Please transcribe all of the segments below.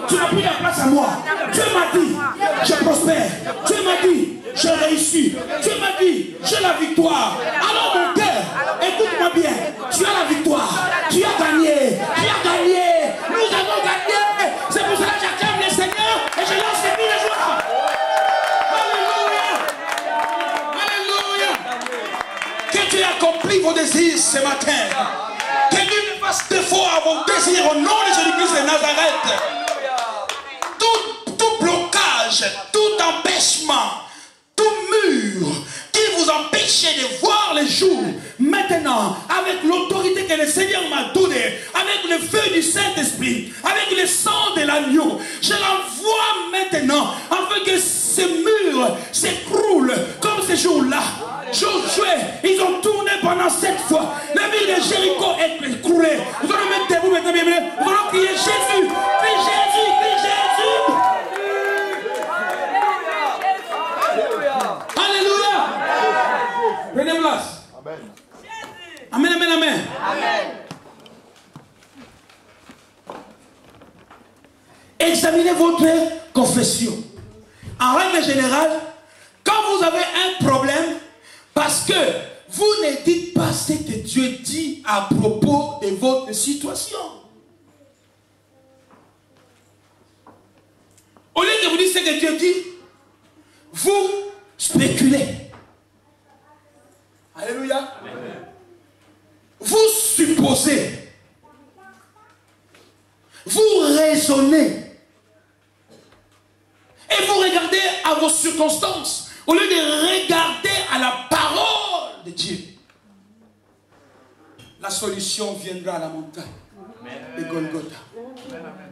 Tu m'as pris la place à moi. Dieu m'a dit, je prospère. Dieu m'a dit, je réussis. Dieu m'a dit, j'ai la victoire. Alors mon cœur, écoute-moi bien. Tu as la victoire. Tu as gagné. Tu as gagné. Nous avons gagné. C'est pour cela que j'acclame le Seigneur et je lance les mille joie. Alléluia. Alléluia. Que Dieu accomplisse vos désirs ce matin. Que Dieu ne fasse défaut à vos désirs au nom de Jésus-Christ de Nazareth. Tout blocage, tout empêchement, tout mur qui vous empêchait de voir les jours, maintenant, avec l'autorité que le Seigneur m'a donnée, avec le feu du Saint-Esprit, avec le sang de l'agneau, je l'envoie maintenant, afin que ces murs s'écroulent comme ces jours-là. Josué, ils ont tourné pendant 7 fois. La ville de Jéricho est écroulée. Vous allez mettre debout maintenant, bien, vous allez crier Jésus, crie Jésus, crie Jésus. Alléluia. Prenez place. Amen. Amen, amen, amen. Amen. Examinez votre confession. En règle générale, quand vous avez un problème, parce que vous ne dites pas ce que Dieu dit à propos de votre situation. Au lieu que vous dites ce que Dieu dit, vous spéculez. Alléluia. Amen. Vous supposez. Vous raisonnez. Et vous regardez à vos circonstances. Au lieu de regarder à la parole de Dieu. La solution viendra à la montagne de Golgotha.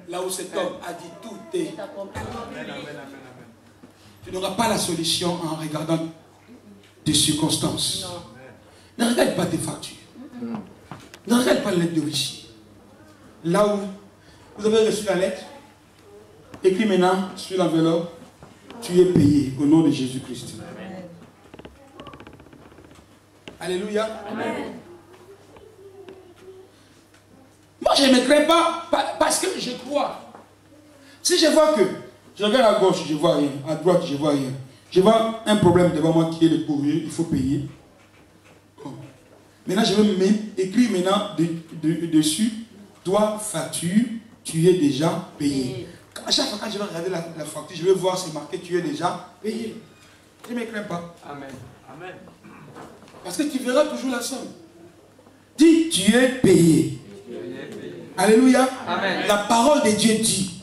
Là où cet homme a dit tout est. Tu n'auras pas la solution en regardant tes circonstances. Ne regarde pas tes factures. Ne regarde pas la lettre de huissier. Là où vous avez reçu la lettre, écris maintenant sur l'enveloppe, tu es payé au nom de Jésus-Christ. Alléluia. Amen. Moi, je ne crains pas parce que je crois. Si je vois que je regarde à gauche, je ne vois rien. À droite, je ne vois rien. Je vois un problème devant moi qui est le courrier, il faut payer. Bon. Maintenant, je vais écrire maintenant dessus, toi, facture, tu es déjà payé. À chaque fois que je vais regarder la facture, je vais voir c'est marqué tu es déjà payé. Je ne me crains pas. Amen. Amen. Parce que tu verras toujours la somme. Dis tu es payé. Alléluia. Amen. La parole de Dieu dit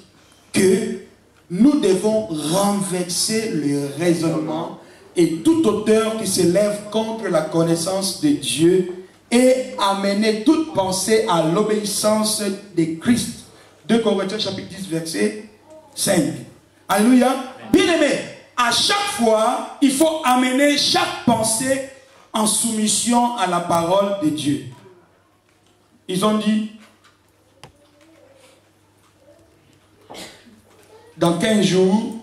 que nous devons renverser le raisonnement et toute auteur qui se lève contre la connaissance de Dieu et amener toute pensée à l'obéissance de Christ. 2 Corinthiens chapitre 10 verset 5. Alléluia. Bien-aimé, à chaque fois, il faut amener chaque pensée en soumission à la parole de Dieu. Ils ont dit, dans 15 jours,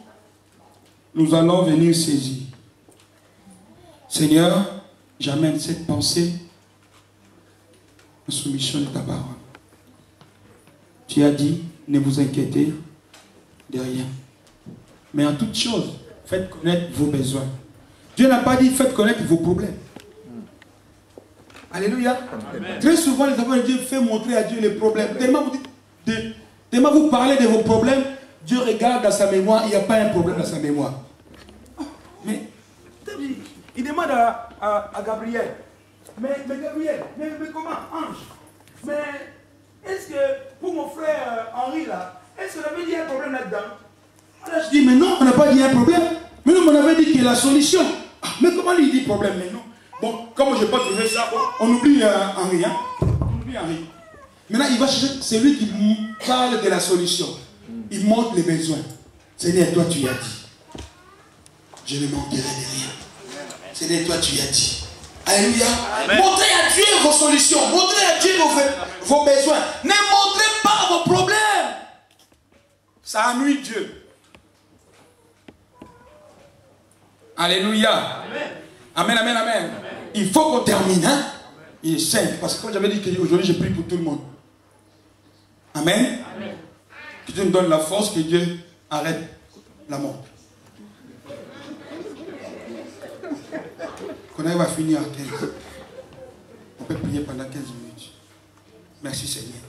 nous allons venir saisir. Seigneur, j'amène cette pensée en soumission de ta parole. Tu as dit, ne vous inquiétez de rien. Mais en toute chose, faites connaître vos besoins. Dieu n'a pas dit, faites connaître vos problèmes. Alléluia. Amen. Très souvent, les enfants de Dieu font montrer à Dieu les problèmes. Tellement vous parlez de vos problèmes, Dieu regarde dans sa mémoire, il n'y a pas un problème dans sa mémoire. Mais il demande à Gabriel, mais Gabriel, mais comment, ange? Mais est-ce que pour mon frère Henri là, est-ce qu'on avait dit un problème là-dedans? Là je dis, mais non, on n'a pas dit un problème. Mais nous, on avait dit qu'il y a la solution. Ah, mais comment il dit problème? Mais non. Bon, comme je n'ai pas trouvé ça, on oublie Henri. Hein? On oublie Henri. Maintenant, il va chercher celui qui parle de la solution. Il montre les besoins. Seigneur, toi tu as dit. Je ne manquerai de rien. Seigneur, toi tu as dit. Alléluia. Montrez à Dieu vos solutions. Montrez à Dieu vos besoins. Ne montrez pas vos problèmes. Ça ennuie Dieu. Alléluia. Amen, amen, amen. Il faut qu'on termine. Hein? Il est simple. Parce que comme j'avais dit qu'aujourd'hui, je prie pour tout le monde. Amen. Amen. Que Dieu me donne la force, que Dieu arrête la mort. Qu'on arrive à finir à 15. On peut prier pendant 15 minutes. Merci Seigneur.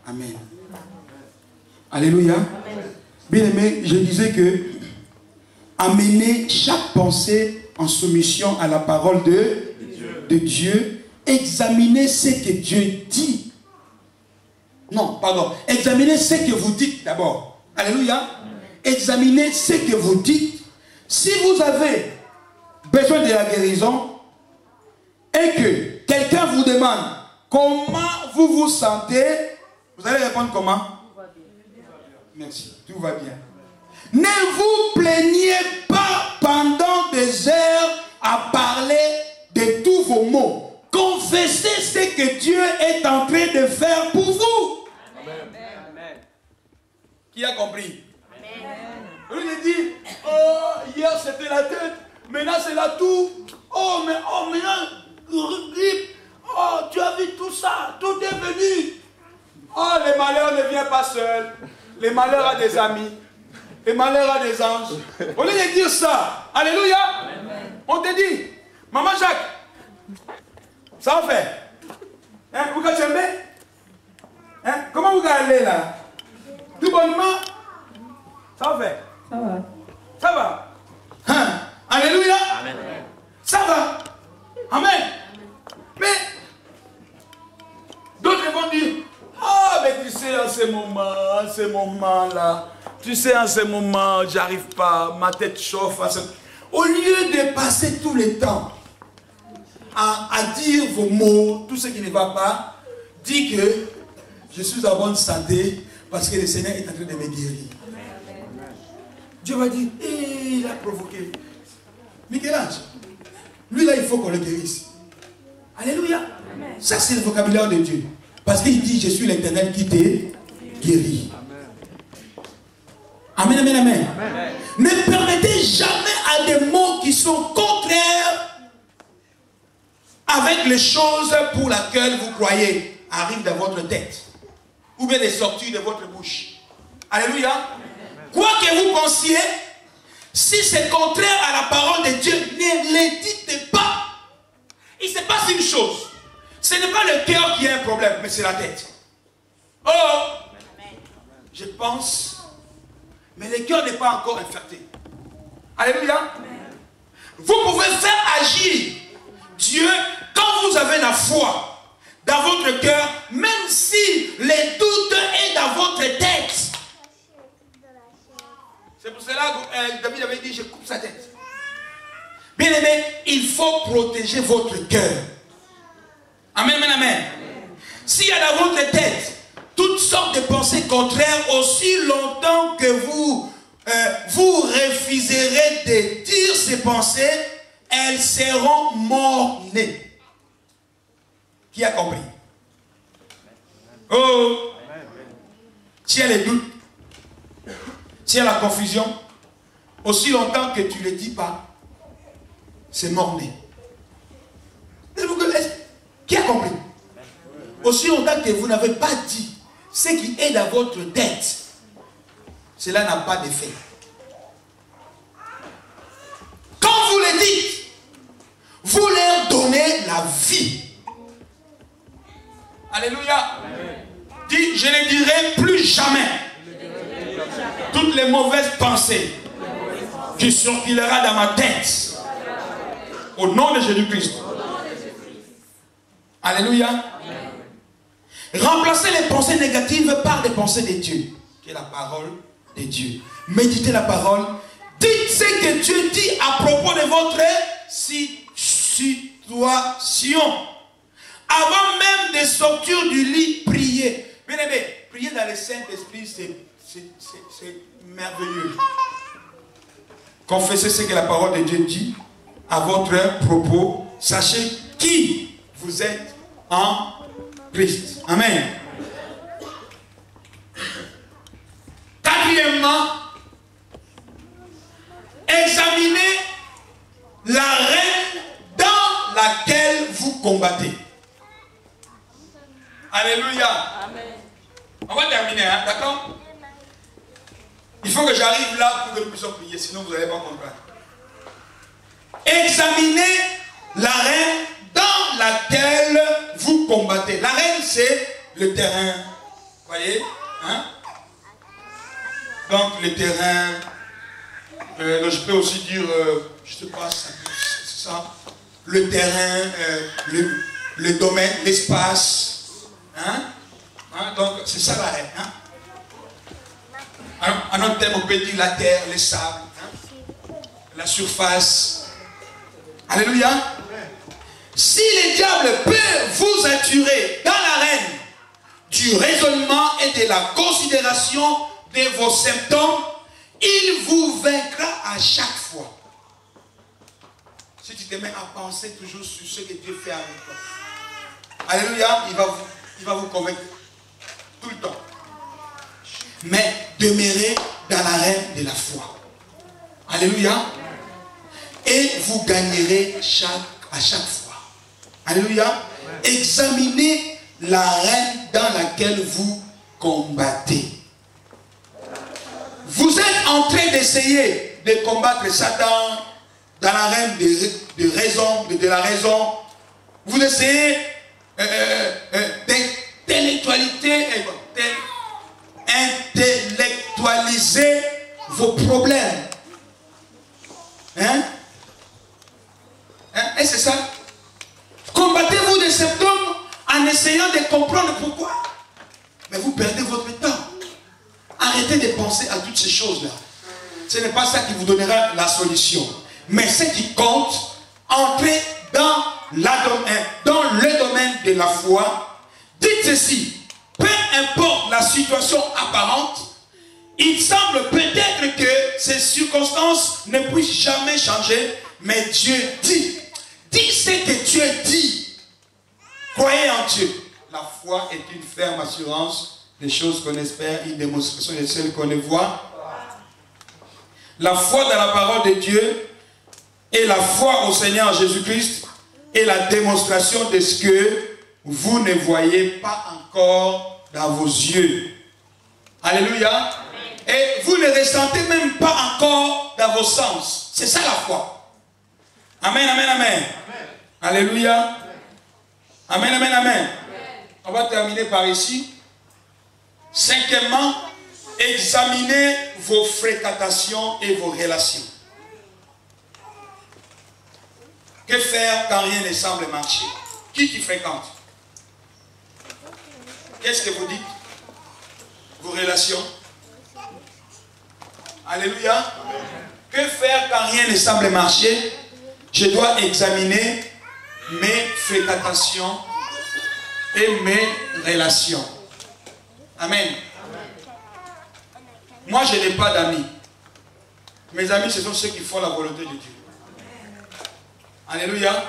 Amen. Alléluia. Bien aimé, je disais que amener chaque pensée en soumission à la parole de Dieu, examiner ce que Dieu dit. Non, pardon. Examinez ce que vous dites d'abord. Alléluia. Examinez ce que vous dites. Si vous avez besoin de la guérison et que quelqu'un vous demande comment vous vous sentez, vous allez répondre comment? Merci, tout va bien. Ne vous plaignez pas pendant des heures à parler de tous vos maux. Confessez ce que Dieu est en train de faire pour vous. Amen. Qui a compris? Amen. Il dit, oh, hier c'était la tête, maintenant c'est la toux. Oh, maintenant, grippe. Oh, tu as vu tout ça, tout est venu. Oh, les malheurs ne viennent pas seuls. Les malheurs a des amis. Les malheurs a des anges. Au lieu de dire ça, alléluia, amen. On te dit, maman Jacques, ça va faire. Hein, vous avez aimé? Hein, comment vous allez là? Tout bonnement? Ça va faire? Ça va. Ça va? Hein, alléluia, amen. Ça va. Amen. Mais d'autres vont dire, ah, mais tu sais, en ce moment-là, tu sais, en ce moment, j'arrive pas, ma tête chauffe. Au lieu de passer tout le temps à dire vos mots, tout ce qui ne va pas, dis que je suis en bonne santé parce que le Seigneur est en train de me guérir. Amen. Dieu va dire, il a provoqué. Michel-Ange, lui là, il faut qu'on le guérisse. Alléluia. Amen. Ça, c'est le vocabulaire de Dieu. Parce qu'il dit, je suis l'Éternel qui t'est guéri. Amen, amen, amen. Amen. Ne permettez jamais à des mots qui sont contraires avec les choses pour lesquelles vous croyez arrivent dans votre tête. Ou bien les sorties de votre bouche. Alléluia. Amen. Quoi que vous pensiez, si c'est contraire à la parole de Dieu, ne le dites pas. Il se passe une chose. Ce n'est pas le cœur qui a un problème, mais c'est la tête. Oh, je pense, mais le cœur n'est pas encore infecté. Alléluia. Vous pouvez faire agir Dieu quand vous avez la foi dans votre cœur, même si les doutes est dans votre tête. C'est pour cela que David avait dit, je coupe sa tête. Bien aimé, il faut protéger votre cœur. Amen, amen, amen. S'il y a dans votre tête toutes sortes de pensées contraires, aussi longtemps que vous refuserez de dire ces pensées, elles seront mort-nées. Qui a compris? Oh! Si elle est doute, si elle a la confusion, aussi longtemps que tu ne le dis pas, c'est mort-né. Qui a compris? Aussi longtemps que vous n'avez pas dit ce qui est dans votre tête, cela n'a pas d'effet. Quand vous le dites, vous leur donnez la vie. Alléluia. Dis, je ne dirai plus jamais toutes les mauvaises pensées qui circulera dans ma tête. Au nom de Jésus-Christ. Alléluia. Amen. Remplacez les pensées négatives par des pensées de Dieu, qui est la parole de Dieu. Méditez la parole. Dites ce que Dieu dit à propos de votre situation. Avant même de sortir du lit, priez. Bien aimé, prier dans le Saint-Esprit, c'est merveilleux. Confessez ce que la parole de Dieu dit à votre propos. Sachez qui vous êtes en Christ. Amen. Quatrièmement, examinez la reine dans laquelle vous combattez. Alléluia. Amen. On va terminer, hein, d'accord? Il faut que j'arrive là pour que nous puissions prier, sinon vous n'allez pas comprendre. Examinez l'arène dans laquelle vous combattez. L'arène, c'est le terrain. Vous voyez, hein? Donc, le terrain, je peux aussi dire, je ne sais pas, c'est ça, le terrain, le domaine, l'espace. Hein? Hein? Donc, c'est ça l'arène. Hein? En autre terme, on peut dire la terre, les sables, hein? La surface. Alléluia. Si les diables peuvent vous attirer dans l'arène du raisonnement et de la considération de vos symptômes, il vous vaincra à chaque fois. Si tu te mets à penser toujours sur ce que Dieu fait avec toi. Alléluia, il va vous convaincre tout le temps. Mais demeurez dans l'arène de la foi. Alléluia. Et vous gagnerez à chaque fois. Alléluia. Examinez l'arène dans laquelle vous combattez. Vous êtes en train d'essayer de combattre Satan dans l'arène de la raison. Vous essayez d'intellectualiser vos problèmes. Hein? Et c'est ça. Combattez-vous des symptômes en essayant de comprendre pourquoi. Mais vous perdez votre temps. Arrêtez de penser à toutes ces choses-là. Ce n'est pas ça qui vous donnera la solution. Mais ce qui compte, entrez dans le domaine de la foi. Dites ceci, peu importe la situation apparente, il semble peut-être que ces circonstances ne puissent jamais changer, mais Dieu dit. Dis ce que Dieu dit. Croyez en Dieu. La foi est une ferme assurance des choses qu'on espère, une démonstration de celles qu'on ne voit. La foi dans la parole de Dieu et la foi au Seigneur Jésus-Christ est la démonstration de ce que vous ne voyez pas encore dans vos yeux. Alléluia. Et vous ne ressentez même pas encore dans vos sens. C'est ça la foi. Amen, amen, amen. Alléluia. Amen, amen, amen. On va terminer par ici. Cinquièmement, examinez vos fréquentations et vos relations. Que faire quand rien ne semble marcher? Qui fréquente? Qu'est-ce que vous dites? Vos relations. Alléluia. Que faire quand rien ne semble marcher? Je dois examiner mes fréquentations et mes relations. Amen. Moi, je n'ai pas d'amis. Mes amis, ce sont ceux qui font la volonté de Dieu. Alléluia.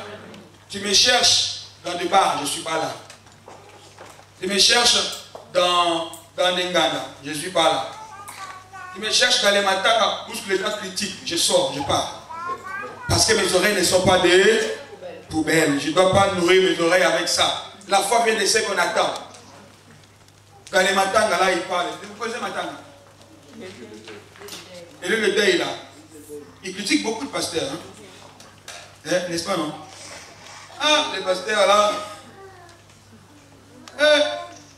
Tu me cherches dans des bars, je ne suis pas là. Tu me cherches dans des Ngana, je ne suis pas là. Tu me cherches dans les matins où les gens critiquent, je sors, je pars. Parce que mes oreilles ne sont pas des poubelles. Je ne dois pas nourrir mes oreilles avec ça. La foi vient de ce qu'on attend. Dans les matins, là, il parle. Vous posez matins. Et le deuil, là. Il critique beaucoup de pasteurs. Hein? N'est-ce pas, non? Ah, les pasteurs, là.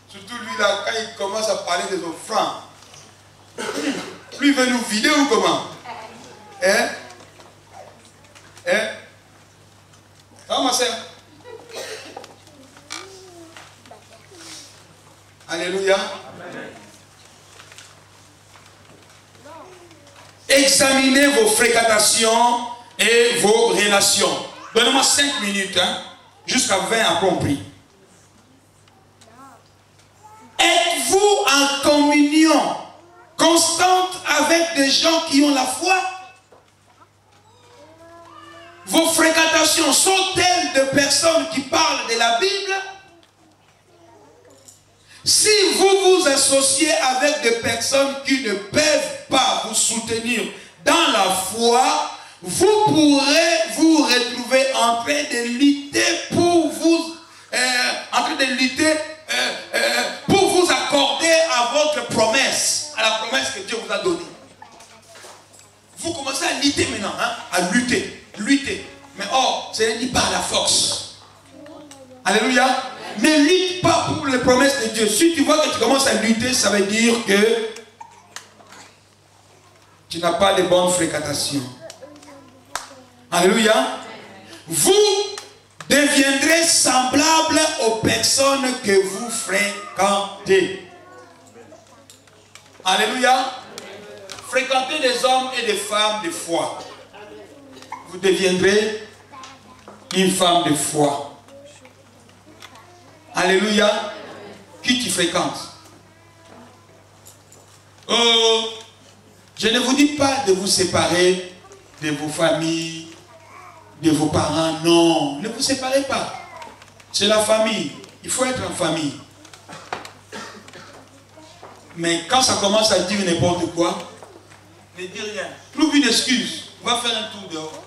Surtout lui, là, quand il commence à parler des offrandes. Lui, il veut nous vider ou comment? Hein? Ça va, ma soeur? Alléluia. Examinez vos fréquentations et vos relations. Donnez-moi 5 minutes, hein, jusqu'à 20 après on prie. Êtes-vous en communion constante avec des gens qui ont la foi? Vos fréquentations sont-elles de personnes qui parlent de la Bible? Si vous vous associez avec des personnes qui ne peuvent pas vous soutenir dans la foi, vous pourrez vous retrouver en train de lutter pour vous, accorder à Dieu vous a donné. Vous commencez à lutter maintenant, hein, à lutter, lutter. Mais ce n'est pas la force. Alléluia. Ne lutte pas pour les promesses de Dieu. Si tu vois que tu commences à lutter, ça veut dire que tu n'as pas de bonnes fréquentations. Alléluia. Vous deviendrez semblables aux personnes que vous fréquentez. Alléluia. Fréquentez des hommes et des femmes de foi. Vous deviendrez une femme de foi. Alléluia. Qui tu fréquentes? Je ne vous dis pas de vous séparer de vos familles, de vos parents. Non, ne vous séparez pas. C'est la famille. Il faut être en famille. Mais quand ça commence à dire n'importe quoi, ne dis rien. Trouve une excuse. On va faire un tour dehors.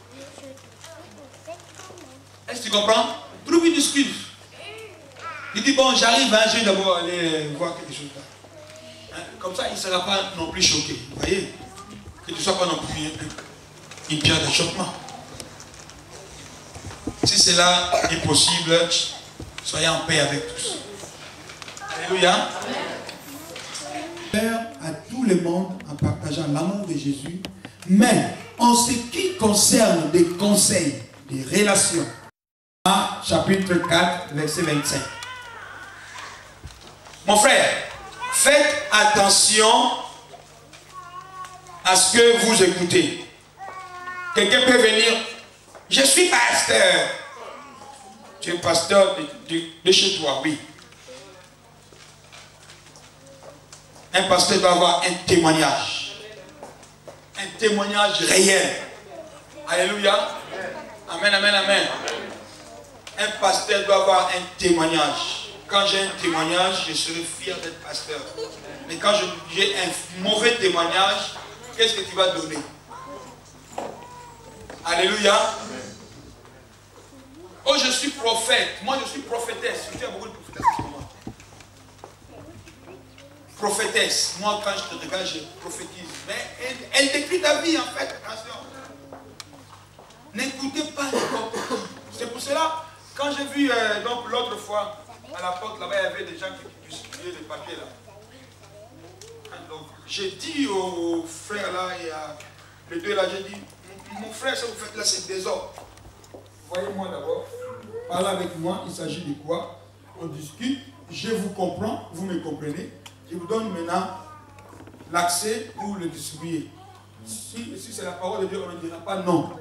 Est-ce que tu comprends? Trouve une excuse. Il dit, bon, j'arrive, hein, je vais d'abord aller voir quelque chose là. Hein? Comme ça, il ne sera pas non plus choqué. Vous voyez? Que tu ne sois pas non plus une pierre d'achoppement. Si cela est possible, soyez en paix avec tous. Alléluia. Père à tout le monde en partageant l'amour de Jésus, mais en ce qui concerne des conseils, des relations, à chapitre 4, verset 25. Mon frère, faites attention à ce que vous écoutez. Quelqu'un peut venir, je suis pasteur. Tu es pasteur de chez toi, oui. Un pasteur doit avoir un témoignage. Un témoignage réel. Alléluia. Amen, amen, amen. Un pasteur doit avoir un témoignage. Quand j'ai un témoignage, je serai fier d'être pasteur. Mais quand j'ai un mauvais témoignage, qu'est-ce que tu vas donner? Alléluia. Oh, je suis prophète. Moi, je suis prophétesse. Tu as beaucoup de prophétesses pour moi. Prophétesse. Moi, quand je te regarde, je prophétise. Mais elle décrit ta vie, en fait. Attention. N'écoutez pas n'importe qui. C'est pour cela, quand j'ai vu, donc l'autre fois, à la porte, là-bas, il y avait des gens qui distribuaient des papiers, là. Donc, j'ai dit aux frères, là, et à les deux, là, j'ai dit, mon frère, ça vous faites là, c'est désordre. Voyez-moi d'abord. Parlez avec moi, il s'agit de quoi? On discute, je vous comprends, vous me comprenez. Je vous donne maintenant l'accès pour le distribuer. Si c'est la parole de Dieu, on ne dira pas non.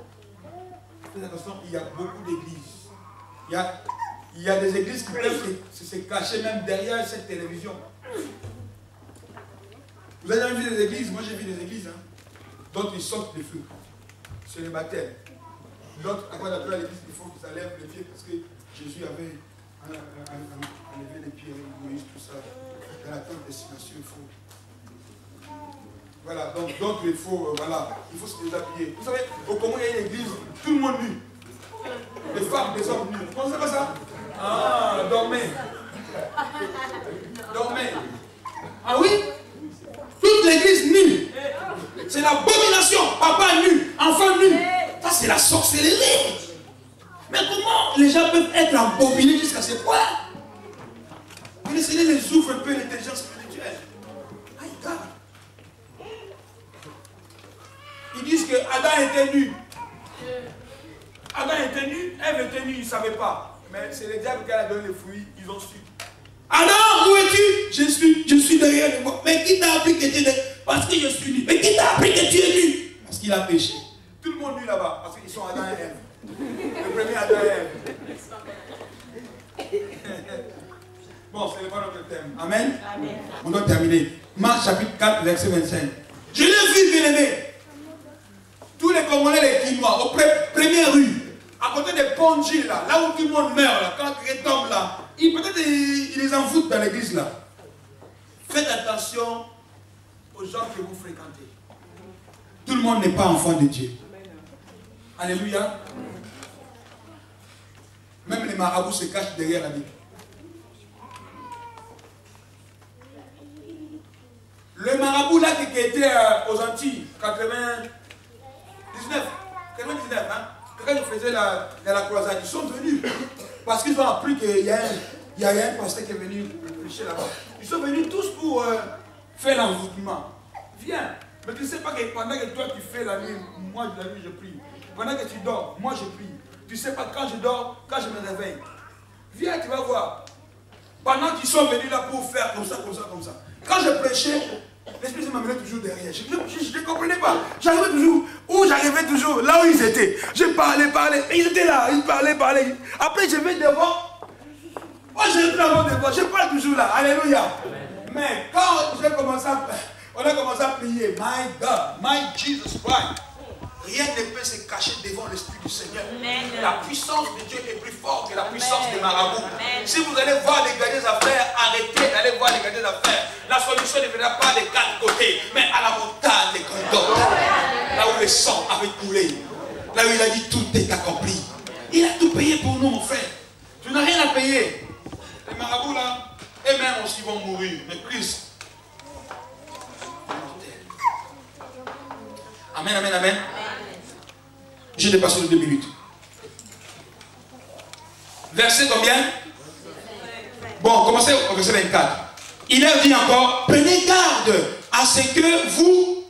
Faites attention, il y a beaucoup d'églises. Il y a des églises qui peuvent se cacher même derrière cette télévision. Vous avez jamais vu des églises? Moi j'ai vu des églises. Hein. D'autres ils sortent les feux. C'est le baptême. D'autres, à quoi d'après l'église, il faut qu'ils enlèvent les pieds parce que Jésus avait enlevé les pieds, Moïse, tout ça. Dans la tente destination, il faut. Voilà, donc d'autres, il faut, voilà, il faut se déshabiller. Vous savez, au Congo, il y a une église, tout le monde nu. Les femmes, les hommes nus. Vous ne pensez pas ça? Ah, dormez. Dormez. Ah oui? Toute l'église nue. C'est l'abomination. Papa nu, enfant nu. Ça, c'est la sorcellerie. Mais comment les gens peuvent être embobinés jusqu'à ce point? Le Seigneur les ouvre un peu l'intelligence spirituelle. Aïe, God. Ils disent que Adam était nu. Adam était nu, Ève était nue, ils ne savaient pas. Mais c'est le diable qui a donné les fruits, ils ont su. Adam, où es-tu? Je suis derrière moi. Mais qui t'a appris que tu es derrière? Parce que je suis nu. Mais qui t'a appris que tu es nu? Parce qu'il a péché. Tout le monde nu là-bas, parce qu'ils sont Adam et Ève. Le premier Adam et Ève. Bon, ce n'est pas notre thème. Amen. Amen. On doit terminer. Marc chapitre 4, verset 25. Je l'ai vu, bien-aimé. Tous les Congolais, les Quinois, aux premières rues, à côté des ponts de Gilles, là où tout le monde meurt, là, quand ils tombent là, peut-être ils les envoûtent dans l'église là. Faites attention aux gens que vous fréquentez. Tout le monde n'est pas enfant de Dieu. Alléluia. Même les marabouts se cachent derrière la Bible. Le marabout là qui qui était aux Antilles, 99, hein, quand ils faisaient la croisade, ils sont venus. Parce qu'ils ont appris qu'il y a un pasteur qui est venu prêcher là-bas. Ils sont venus tous pour faire l'envoûtement. Viens. Mais tu ne sais pas que pendant que toi tu fais la nuit, moi la nuit je prie. Pendant que tu dors, moi je prie. Tu ne sais pas quand je dors, quand je me réveille. Viens, tu vas voir. Pendant qu'ils sont venus là pour faire comme ça, comme ça, comme ça. Quand je prêchais, l'Esprit m'amenait toujours derrière. Je ne comprenais pas. J'arrivais toujours, là où ils étaient. Je parlais. Et ils étaient là, ils parlaient. Après, je vais devant. Moi, je vais devant. Je parle toujours là. Alléluia. Mais quand on a commencé à prier, my God, my Jesus Christ, rien ne peut se cacher devant l'Esprit du Seigneur. Amen. La puissance de Dieu est plus forte que la puissance des marabouts. Si vous allez voir les gars des affaires, arrêtez d'aller voir les gars des affaires. La solution ne viendra pas des quatre côtés, mais à la montagne des Golgotha. Là où le sang avait coulé. Là où il a dit tout est accompli. Il a tout payé pour nous, mon frère. Tu n'as rien à payer. Les marabouts là, eux-mêmes aussi vont mourir. Mais Christ. Amen, amen, amen. J'ai dépassé les 2 minutes. Verset combien? Bon, commencez au verset 24. Il leur dit encore, prenez garde à ce que vous...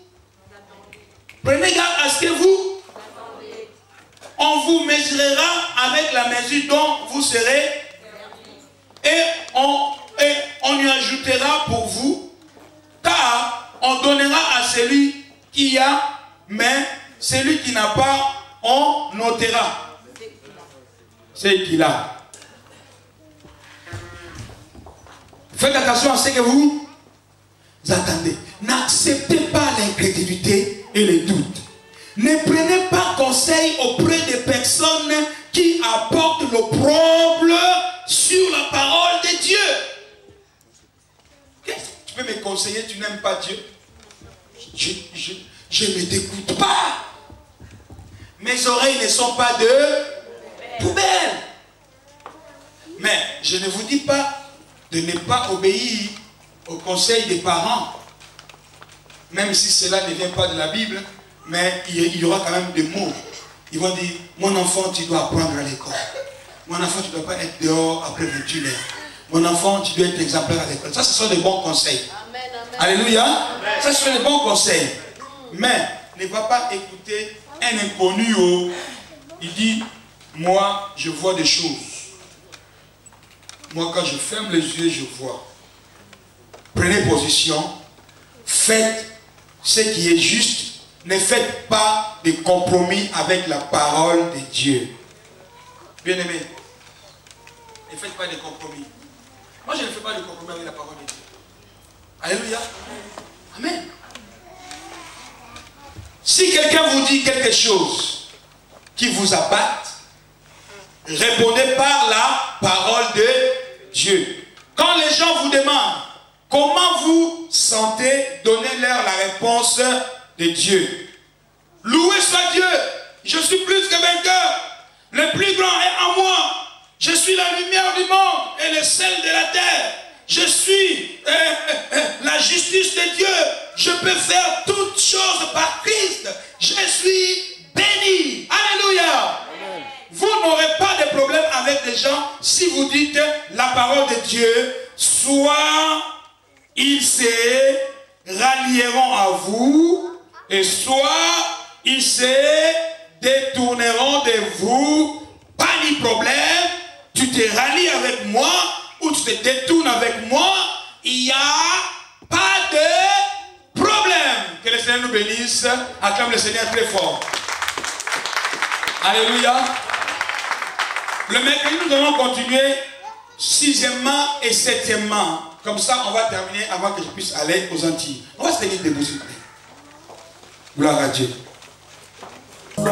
Prenez garde à ce que vous... On vous mesurera avec la mesure dont vous serez... Et on y ajoutera pour vous, car on donnera à celui qui a, mais celui qui n'a pas, on notera ce qu'il a. Faites attention à ce que vous attendez. N'acceptez pas l'incrédulité et les doutes. Ne prenez pas conseil auprès des personnes qui apportent l'opprobre sur la parole de Dieu. Tu peux me conseiller, tu n'aimes pas Dieu? Je ne t'écoute pas. Mes oreilles ne sont pas de poubelle. Mais je ne vous dis pas de ne pas obéir au conseil des parents. Même si cela ne vient pas de la Bible, mais il y aura quand même des mots. Ils vont dire, mon enfant, tu dois apprendre à l'école. Mon enfant, tu ne dois pas être dehors après 21 heures. Mon enfant, tu dois être exemplaire à l'école. Ça, ce sont des bons conseils. Amen, amen. Alléluia. Amen. Ça, ce sont des bons conseils. Mais ne va pas écouter un inconnu. Il dit, moi, je vois des choses. Moi, quand je ferme les yeux, je vois. Prenez position. Faites ce qui est juste. Ne faites pas de compromis avec la parole de Dieu. Bien-aimés, ne faites pas de compromis. Moi, je ne fais pas de compromis avec la parole de Dieu. Alléluia. Amen. Si quelqu'un vous dit quelque chose qui vous abatte, répondez par la parole de Dieu. Quand les gens vous demandent comment vous sentez, donnez-leur la réponse de Dieu. Loué soit Dieu, je suis plus que vainqueur. Le plus grand est en moi. Je suis la lumière du monde et le sel de la terre. Je suis la justice de Dieu. Je peux faire toutes choses par Christ. Je suis béni. Alléluia. Amen. Vous n'aurez pas de problème avec les gens si vous dites la parole de Dieu. Soit ils se rallieront à vous, et soit ils se détourneront de vous. Pas de problème. Tu te rallies avec moi ou tu te détournes avec moi. Il n'y a pas de problème. Que le Seigneur nous bénisse. Acclame le Seigneur très fort. Alléluia. Le mercredi, nous allons continuer 6e et 7e. Comme ça, on va terminer avant que je puisse aller aux Antilles. On va se tenir debout, s'il vous plaît. Gloire à Dieu. Oh